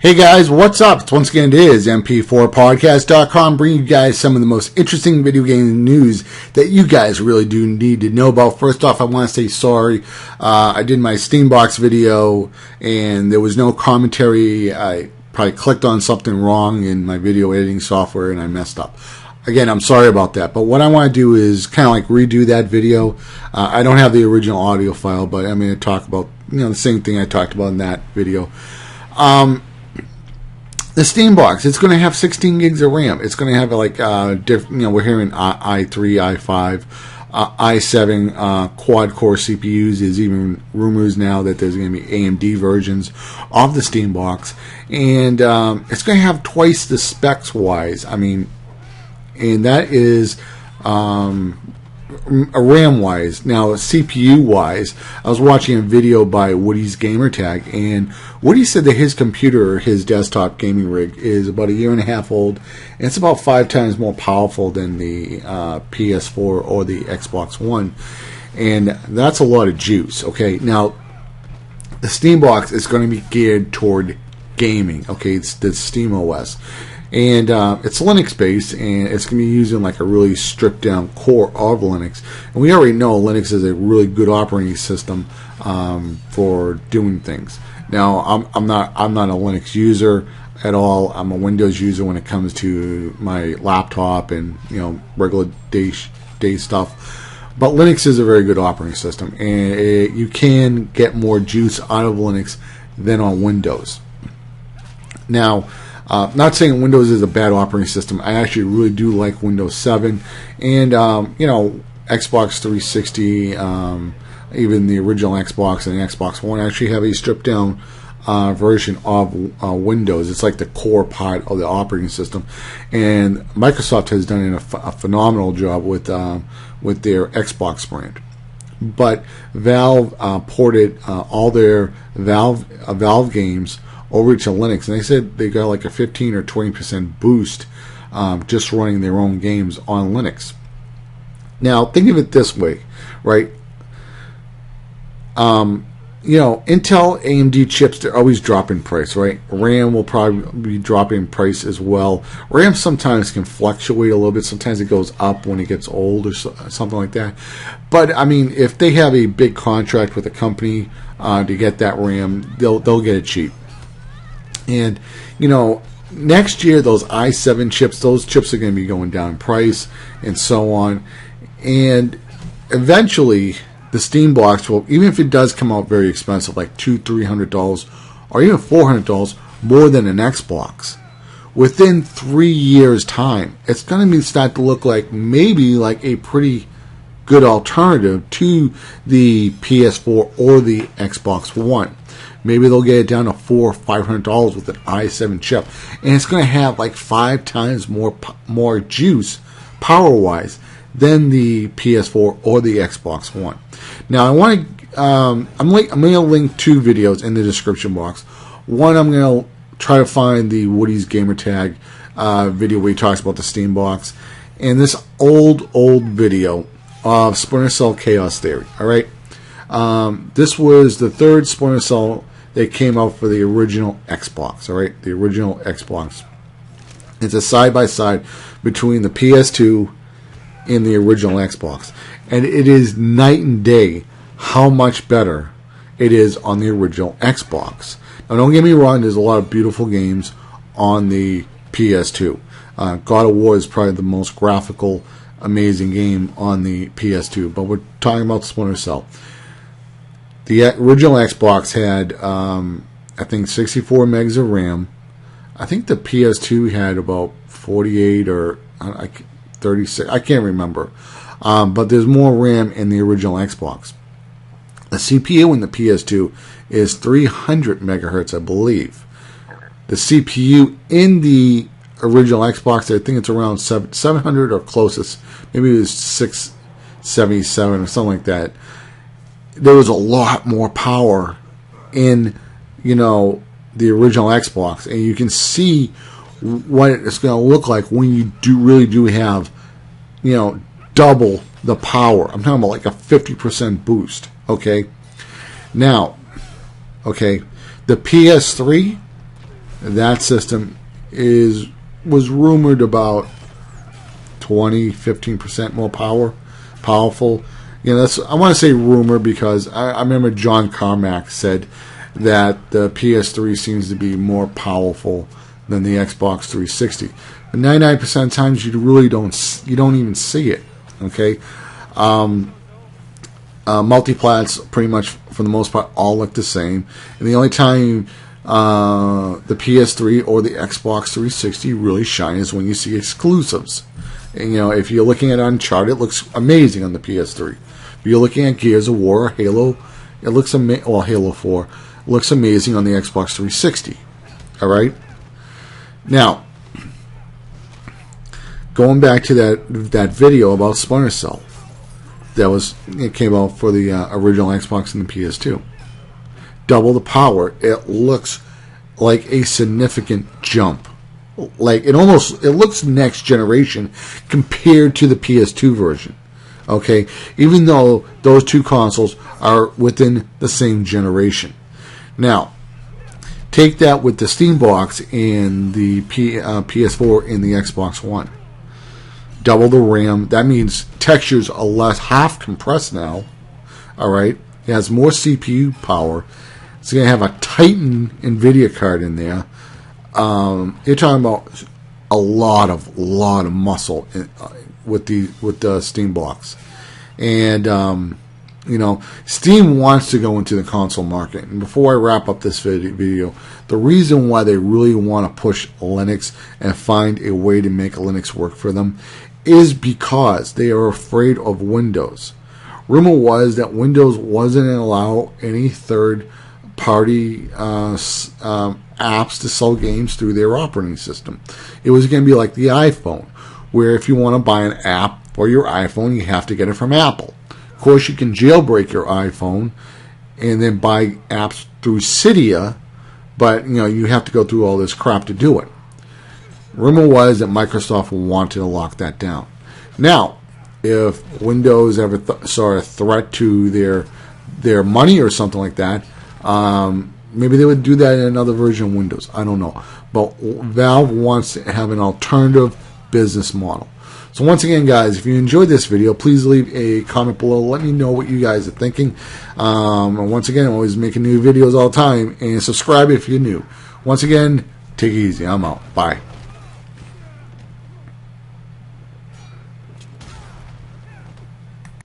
Hey guys, what's up? Once again, it is MP4Podcast.com bringing you guys some of the most interesting video game news that you guys really do need to know about. First off, I want to say sorry. I did my Steambox video and there was no commentary. I probably clicked on something wrong in my video editing software and I messed up. Again, I'm sorry about that, but what I want to do is kind of like redo that video. I don't have the original audio file, but I'm going to talk about the same thing I talked about in that video. The Steambox, it's going to have 16 gigs of RAM. It's going to have like we're hearing i3, i5, i7 quad-core CPUs. There's even rumors now that there's going to be AMD versions of the Steambox, and it's going to have twice the specs-wise. And that is RAM-wise. Now, CPU-wise, I was watching a video by Woody's Gamertag, and Woody said that his computer, his desktop gaming rig, is about a year and a half old, and it's about 5 times more powerful than the PS4 or the Xbox One, and that's a lot of juice. Okay, now, the Steambox is going to be geared toward gaming. Okay, it's the SteamOS. And it's Linux-based, and it's going to be using like a really stripped-down core of Linux. And we already know Linux is a really good operating system for doing things. Now, I'm not a Linux user at all. I'm a Windows user when it comes to my laptop and regular day stuff. But Linux is a very good operating system, and you can get more juice out of Linux than on Windows. Now, not saying Windows is a bad operating system. I actually really do like Windows 7 and Xbox 360, even the original Xbox and Xbox One actually have a stripped down version of Windows. It's like the core part of the operating system, and Microsoft has done a phenomenal job with their Xbox brand. But Valve ported all their Valve games over to Linux, and they said they got like a 15 or 20% boost just running their own games on Linux. Now, think of it this way, right? Intel, AMD chips, they're always dropping price, right? RAM will probably be dropping price as well. RAM sometimes can fluctuate a little bit. Sometimes it goes up when it gets old or something like that. But, if they have a big contract with a company to get that RAM, they'll get it cheap. And, next year, those i7 chips, those chips are going to be going down in price and so on. And eventually, the Steambox will, even if it does come out very expensive, like $200-300 or even $400 more than an Xbox, within 3 years' time, it's going to start to look like maybe like a pretty good alternative to the PS4 or the Xbox One. Maybe they'll get it down to $400 or $500 with an i7 chip, and it's going to have like 5 times more juice power-wise than the PS4 or the Xbox One. Now, I want to I'm going to link 2 videos in the description box. One, I'm going to try to find the Woody's Gamertag video where he talks about the Steambox, and this old video of Splinter Cell Chaos Theory. All right, this was the 3rd Splinter Cell that came out for the original Xbox. All right, the original Xbox. It's a side-by-side between the PS2 and the original Xbox, and it is night and day how much better it is on the original Xbox. Now, don't get me wrong, there's a lot of beautiful games on the PS2. God of War is probably the most graphical, amazing game on the PS2, but we're talking about Splinter Cell. The original Xbox had, I think, 64 megs of RAM. I think the PS2 had about 48 or 36. I can't remember. But there's more RAM in the original Xbox. The CPU in the PS2 is 300 megahertz, I believe. The CPU in the original Xbox, I think it's around 700 or closest. Maybe it was 677 or something like that. There was a lot more power in, the original Xbox, and you can see what it's going to look like when you really do have, double the power. I'm talking about like a 50% boost. Okay. Now, the PS3 that system was rumored about 15% more powerful. You know, I want to say rumor because I remember John Carmack said that the PS3 seems to be more powerful than the Xbox 360. But 99% of the times you don't even see it. Okay, multiplats pretty much for the most part all look the same, and the only time the PS3 or the Xbox 360 really shine is when you see exclusives. And, you know, if you're looking at Uncharted, it looks amazing on the PS3. If you're looking at Gears of War or Halo, it looks Halo 4 looks amazing on the Xbox 360. All right. Now, going back to that video about Splinter Cell, it came out for the original Xbox and the PS2. Double the power. It looks like a significant jump. Like it looks next generation compared to the PS2 version. Okay, even though those two consoles are within the same generation. Now, take that with the Steam box and the PS4 and the Xbox One. Double the RAM. That means textures are half compressed now. All right, it has more CPU power. It's going to have a Titan NVIDIA card in there. You're talking about a lot of muscle with the Steam box, and you know, Steam wants to go into the console market. And before I wrap up this video, the reason why they really want to push Linux and find a way to make Linux work for them is because they are afraid of Windows. Rumor was that Windows wasn't going to allow any third-party apps to sell games through their operating system. It was going to be like the iPhone, where if you want to buy an app for your iPhone, you have to get it from Apple. Of course, you can jailbreak your iPhone and then buy apps through Cydia, but you know you have to go through all this crap to do it. Rumor was that Microsoft wanted to lock that down. Now, if Windows ever saw a threat to their money or something like that, maybe they would do that in another version of Windows. I don't know. But Valve wants to have an alternative business model. So once again, guys, if you enjoyed this video, please leave a comment below. Let me know what you guys are thinking. And once again, I'm always making new videos all the time. And subscribe if you're new. Once again, take it easy. I'm out. Bye.